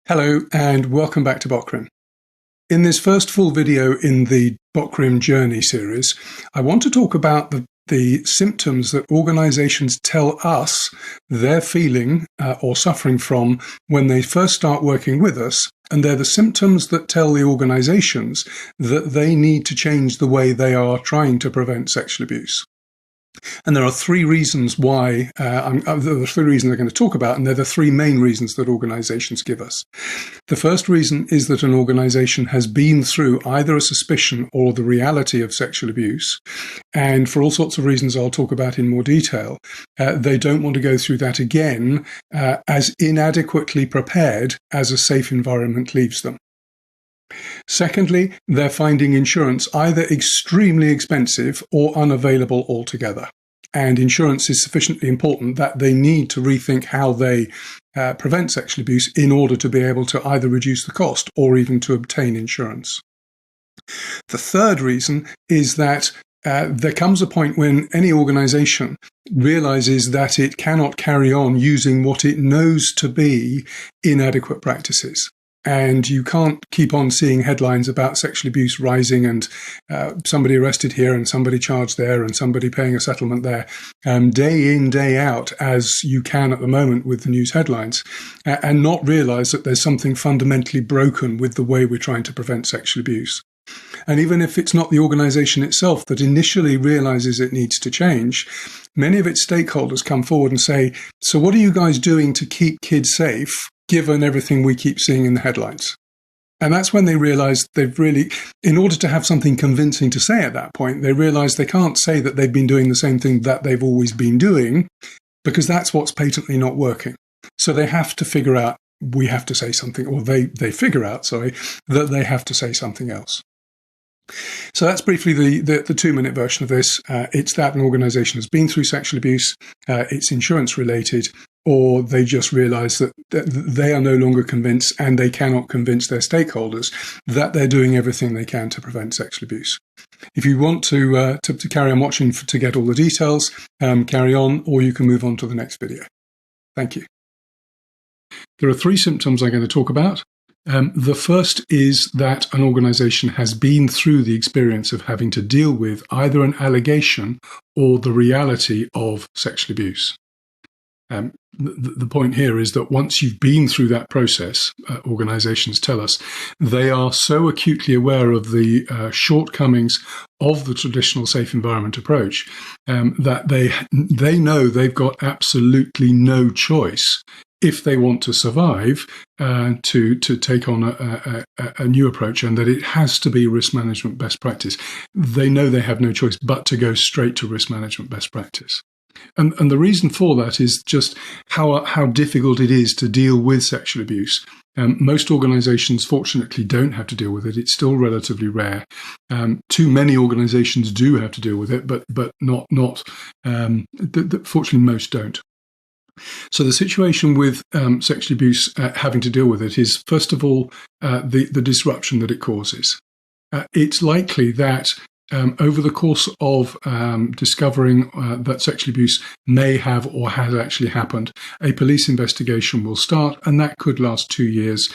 Hello and welcome back to BOKRIM. In this first full video in the BOKRIM Journey series, I want to talk about the symptoms that organizations tell us they're feeling or suffering from when they first start working with us, and they're the symptoms that tell the organizations that they need to change the way they are trying to prevent sexual abuse. And there are three reasons why, there are three reasons I'm going to talk about, and they're the three main reasons that organizations give us. The first reason is that an organization has been through either a suspicion or the reality of sexual abuse, and for all sorts of reasons I'll talk about in more detail, they don't want to go through that again, as inadequately prepared as a safe environment leaves them. Secondly, they're finding insurance either extremely expensive or unavailable altogether. And insurance is sufficiently important that they need to rethink how they prevent sexual abuse in order to be able to either reduce the cost or even to obtain insurance. The third reason is that there comes a point when any organization realizes that it cannot carry on using what it knows to be inadequate practices. And you can't keep on seeing headlines about sexual abuse rising and somebody arrested here and somebody charged there and somebody paying a settlement there, day in, day out, as you can at the moment with the news headlines, and not realize that there's something fundamentally broken with the way we're trying to prevent sexual abuse. And even if it's not the organization itself that initially realizes it needs to change, many of its stakeholders come forward and say, so what are you guys doing to keep kids safe, given everything we keep seeing in the headlines? And that's when they realize they've really, in order to have something convincing to say at that point, they realize they can't say that they've been doing the same thing that they've always been doing, because that's what's patently not working. So they have to figure out, we have to say something, or they figure out, that they have to say something else. So that's briefly the 2-minute version of this. It's that an organization has been through sexual abuse, it's insurance related, or they just realize that they are no longer convinced and they cannot convince their stakeholders that they're doing everything they can to prevent sexual abuse. If you want to carry on watching to get all the details, carry on, or you can move on to the next video. Thank you. There are 3 symptoms I'm going to talk about. The first is that an organization has been through the experience of having to deal with either an allegation or the reality of sexual abuse. The point here is that once you've been through that process, organizations tell us, they are so acutely aware of the shortcomings of the traditional safe environment approach that they know they've got absolutely no choice, if they want to survive, to take on a new approach, and that it has to be risk management best practice. They know they have no choice but to go straight to risk management best practice. And the reason for that is just how difficult it is to deal with sexual abuse. Most organizations, fortunately, don't have to deal with it. It's still relatively rare. Too many organizations do have to deal with it, but not. Fortunately, most don't. So the situation with sexual abuse having to deal with it is, first of all, the disruption that it causes. It's likely that over the course of discovering that sexual abuse may have or has actually happened, a police investigation will start, and that could last 2 years,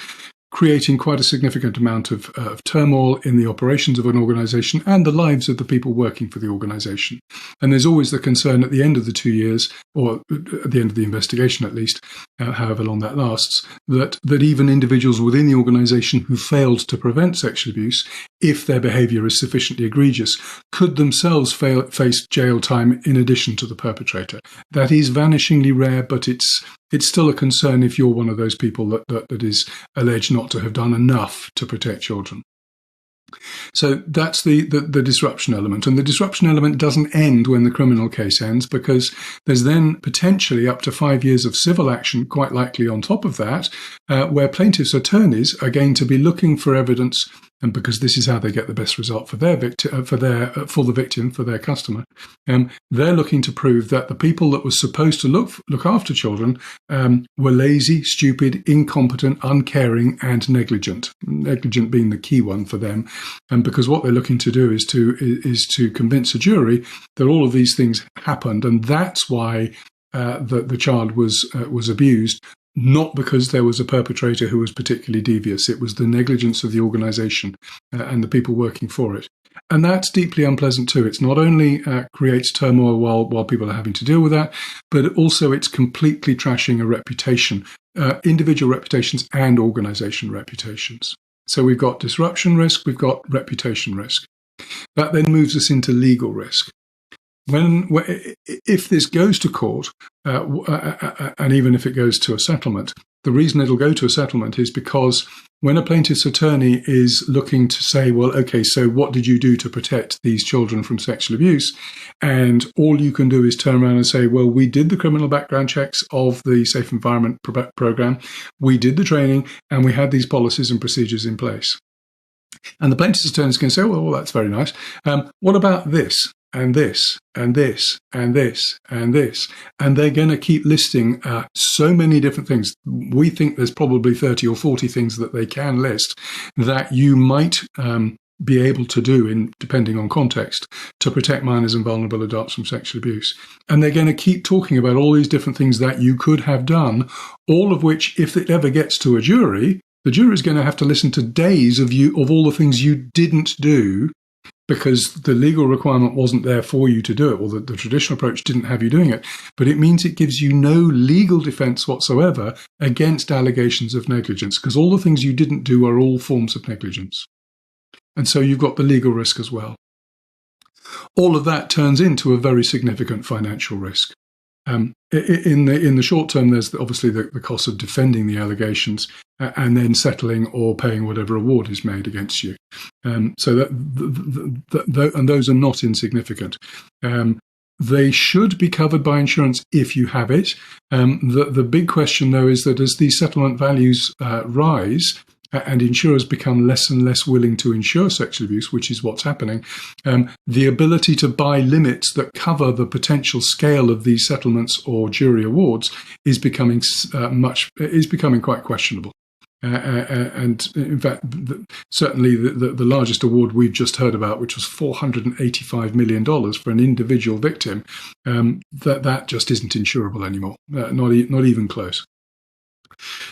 creating quite a significant amount of turmoil in the operations of an organization and the lives of the people working for the organization. And there's always the concern at the end of the 2 years, or at the end of the investigation at least, however long that lasts, that even individuals within the organization who failed to prevent sexual abuse, if their behavior is sufficiently egregious, could themselves face jail time in addition to the perpetrator. That is vanishingly rare, but it's still a concern if you're one of those people that is alleged not to have done enough to protect children. So that's the disruption element. And the disruption element doesn't end when the criminal case ends, because there's then potentially up to 5 years of civil action, quite likely on top of that, where plaintiffs' attorneys are going to be looking for evidence, and because this is how they get the best result for their victim, for their customer, they're looking to prove that the people that were supposed to look after children were lazy, stupid, incompetent, uncaring, and negligent. Negligent being the key one for them, and because what they're looking to do is to convince a jury that all of these things happened, and that's why the child was abused, not because there was a perpetrator who was particularly devious. It was the negligence of the organisation and the people working for it. And that's deeply unpleasant too. It's not only creates turmoil while people are having to deal with that, but also it's completely trashing a reputation, individual reputations and organisation reputations. So we've got disruption risk, we've got reputation risk. That then moves us into legal risk. If this goes to court, and even if it goes to a settlement, the reason it'll go to a settlement is because when a plaintiff's attorney is looking to say, well, okay, so what did you do to protect these children from sexual abuse? And all you can do is turn around and say, well, we did the criminal background checks of the Safe Environment Programme, we did the training, and we had these policies and procedures in place. And the plaintiff's attorney is going to say, well, that's very nice. What about this? And this, and this, and this, and this. And they're going to keep listing so many different things. We think there's probably 30 or 40 things that they can list that you might be able to do, depending on context, to protect minors and vulnerable adults from sexual abuse. And they're going to keep talking about all these different things that you could have done, all of which, if it ever gets to a jury, the jury is going to have to listen to days of all the things you didn't do, because the legal requirement wasn't there for you to do it, or the traditional approach didn't have you doing it. But it means it gives you no legal defence whatsoever against allegations of negligence, because all the things you didn't do are all forms of negligence. And so you've got the legal risk as well. All of that turns into a very significant financial risk. In the short term, there's obviously the cost of defending the allegations and then settling or paying whatever award is made against you. So and those are not insignificant. They should be covered by insurance if you have it. The big question, though, is that as these settlement values rise, and insurers become less and less willing to insure sexual abuse, which is what's happening, the ability to buy limits that cover the potential scale of these settlements or jury awards is becoming quite questionable. And in fact, certainly the largest award we've just heard about, which was $485 million for an individual victim, that just isn't insurable anymore, not even close.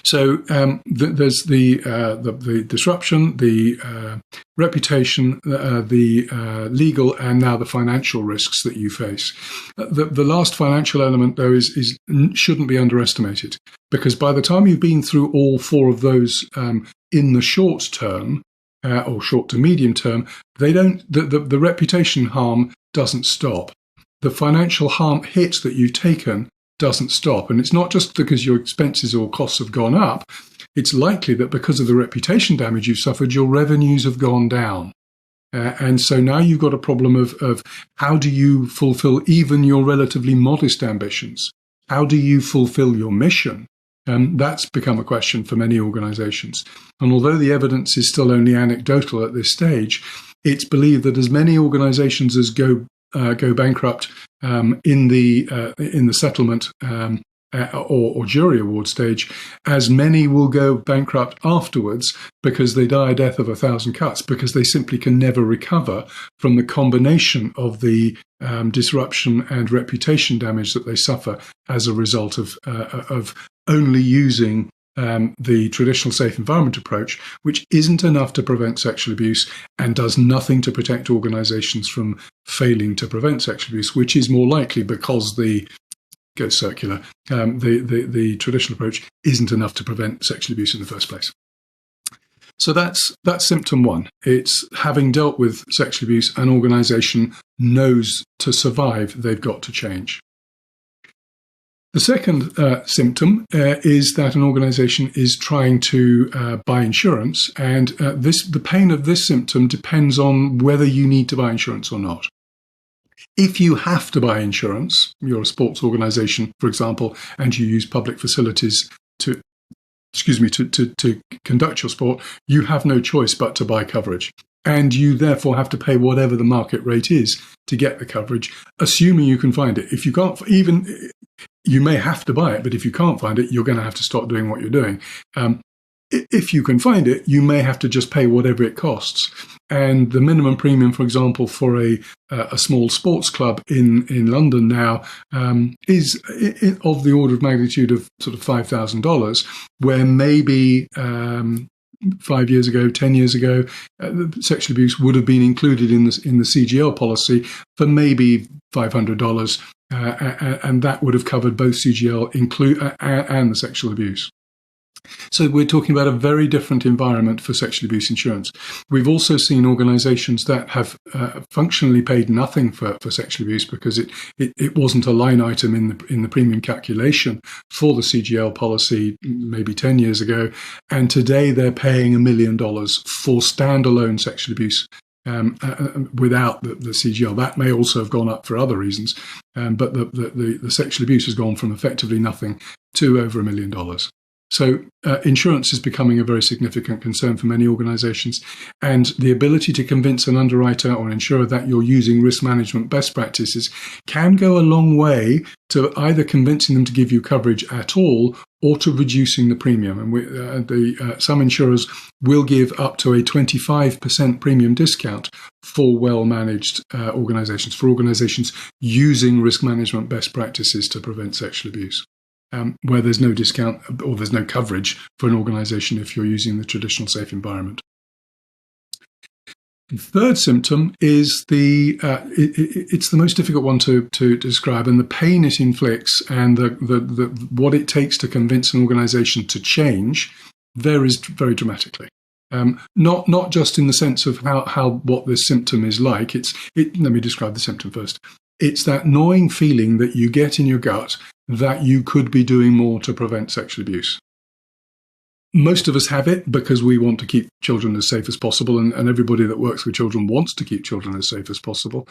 So there's the disruption, the reputation, the legal, and now the financial risks that you face. The last financial element, though, shouldn't be underestimated, because by the time you've been through all four of those in the short term, or short to medium term, the reputation harm doesn't stop. The financial harm hit that you've taken doesn't stop. And it's not just because your expenses or costs have gone up. It's likely that because of the reputation damage you've suffered, your revenues have gone down. And so now you've got a problem of how do you fulfill even your relatively modest ambitions? How do you fulfill your mission? That's become a question for many organizations. And although the evidence is still only anecdotal at this stage, it's believed that as many organizations as go bankrupt in the settlement or jury award stage, as many will go bankrupt afterwards because they die a death of 1,000 cuts, because they simply can never recover from the combination of the disruption and reputation damage that they suffer as a result of only using the traditional safe environment approach, which isn't enough to prevent sexual abuse and does nothing to protect organizations from failing to prevent sexual abuse, which is more likely because the traditional approach isn't enough to prevent sexual abuse in the first place. So that's symptom one. It's having dealt with sexual abuse, an organization knows to survive, they've got to change. The second symptom is that an organization is trying to buy insurance, and the pain of this symptom depends on whether you need to buy insurance or not. If you have to buy insurance, you're a sports organization, for example, and you use public facilities to conduct your sport, you have no choice but to buy coverage. And you therefore have to pay whatever the market rate is to get the coverage, assuming you can find it. If you can't, you may have to buy it, but if you can't find it, you're going to have to stop doing what you're doing. if you can find it, you may have to just pay whatever it costs. And the minimum premium, for example, for a small sports club in London now is of the order of magnitude of sort of $5,000, where maybe 5 years ago, 10 years ago, sexual abuse would have been included in the CGL policy for maybe $500, and that would have covered both CGL and the sexual abuse. So we're talking about a very different environment for sexual abuse insurance. We've also seen organisations that have functionally paid nothing for sexual abuse because it wasn't a line item in the premium calculation for the CGL policy maybe 10 years ago, and today they're paying $1 million for standalone sexual abuse. Without the CGL. That may also have gone up for other reasons, but the sexual abuse has gone from effectively nothing to over $1 million. So insurance is becoming a very significant concern for many organisations, and the ability to convince an underwriter or insurer that you're using risk management best practices can go a long way to either convincing them to give you coverage at all or to reducing the premium. And some insurers will give up to a 25% premium discount for well-managed organisations, for organisations using risk management best practices to prevent sexual abuse. Where there's no discount or there's no coverage for an organisation if you're using the traditional safe environment. The third symptom is it's the most difficult one to describe, and the pain it inflicts and what it takes to convince an organisation to change varies very dramatically. Not just in the sense of what this symptom is like. Let me describe the symptom first. It's that gnawing feeling that you get in your gut that you could be doing more to prevent sexual abuse. Most of us have it because we want to keep children as safe as possible, and everybody that works with children wants to keep children as safe as possible.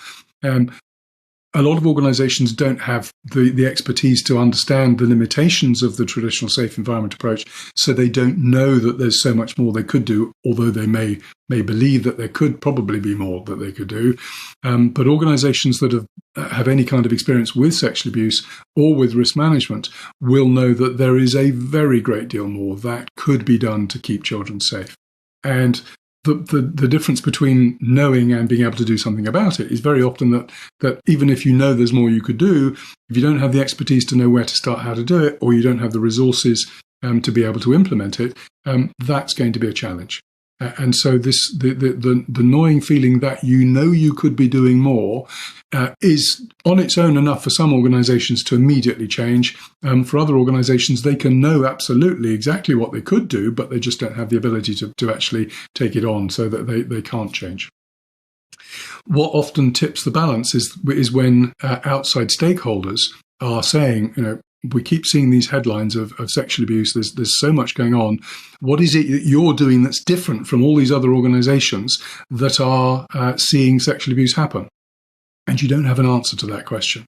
A lot of organisations don't have the expertise to understand the limitations of the traditional safe environment approach, so they don't know that there's so much more they could do, although they may believe that there could probably be more that they could do. But organisations that have any kind of experience with sexual abuse or with risk management will know that there is a very great deal more that could be done to keep children safe. And the difference between knowing and being able to do something about it is very often that even if you know there's more you could do, if you don't have the expertise to know where to start, how to do it, or you don't have the resources to be able to implement it, that's going to be a challenge. And so the gnawing feeling that you know you could be doing more is on its own enough for some organisations to immediately change. For other organisations, they can know absolutely exactly what they could do, but they just don't have the ability to actually take it on, so that they can't change. What often tips the balance is when outside stakeholders are saying, we keep seeing these headlines of sexual abuse. There's so much going on. What is it that you're doing that's different from all these other organisations that are seeing sexual abuse happen? And you don't have an answer to that question.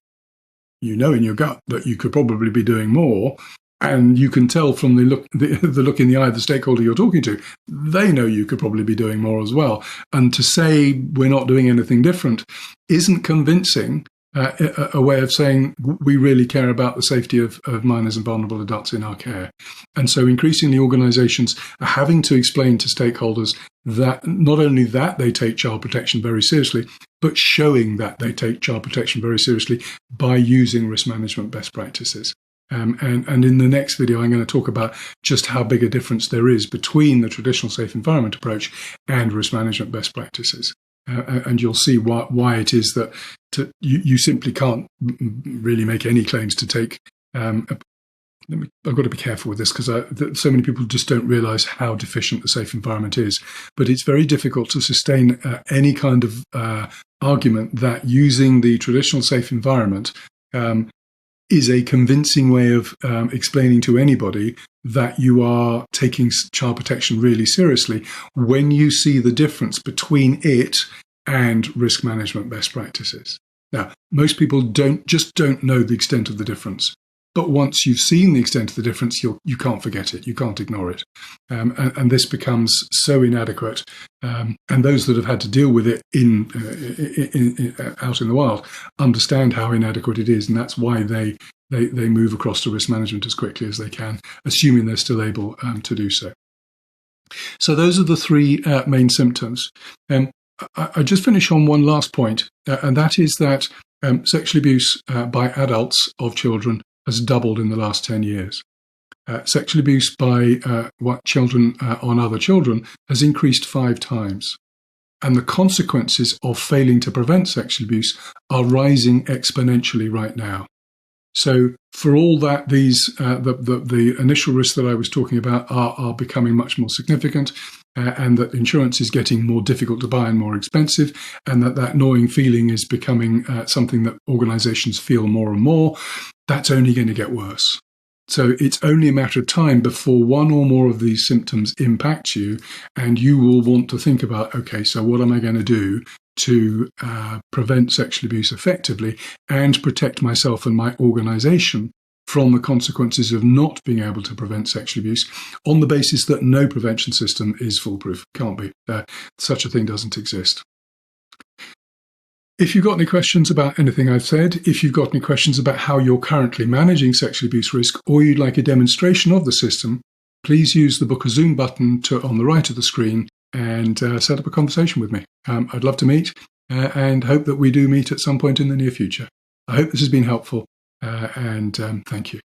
You know in your gut that you could probably be doing more, and you can tell from the look in the eye of the stakeholder you're talking to, they know you could probably be doing more as well. And to say we're not doing anything different isn't convincing. A way of saying we really care about the safety of minors and vulnerable adults in our care. And so increasingly organisations are having to explain to stakeholders that not only that they take child protection very seriously, but showing that they take child protection very seriously by using risk management best practices. And in the next video, I'm going to talk about just how big a difference there is between the traditional safe environment approach and risk management best practices. And you'll see why it is that you simply can't really make any claims to take. I've got to be careful with this because so many people just don't realise how deficient the safe environment is. But it's very difficult to sustain any kind of argument that using the traditional safe environment is a convincing way of explaining to anybody that you are taking child protection really seriously when you see the difference between it and risk management best practices. Now, most people don't know the extent of the difference. But once you've seen the extent of the difference, you can't forget it. You can't ignore it. And this becomes so inadequate. And those that have had to deal with it out in the wild understand how inadequate it is. And that's why they move across to risk management as quickly as they can, assuming they're still able to do so. So those are the three main symptoms. I just finish on one last point, and that is that sexual abuse by adults of children has doubled in the last 10 years. Sexual abuse by children on other children has increased 5 times. And the consequences of failing to prevent sexual abuse are rising exponentially right now. So for all that the initial risks that I was talking about are becoming much more significant, and that insurance is getting more difficult to buy and more expensive, and that gnawing feeling is becoming something that organizations feel more and more, that's only going to get worse. So it's only a matter of time before one or more of these symptoms impact you, and you will want to think about, okay, so what am I going to do to prevent sexual abuse effectively and protect myself and my organization from the consequences of not being able to prevent sexual abuse, on the basis that no prevention system is foolproof. Can't be. Such a thing doesn't exist. If you've got any questions about anything I've said, if you've got any questions about how you're currently managing sexual abuse risk, or you'd like a demonstration of the system, please use the Book a Zoom button on the right of the screen and set up a conversation with me. I'd love to meet and hope that we do meet at some point in the near future. I hope this has been helpful and thank you.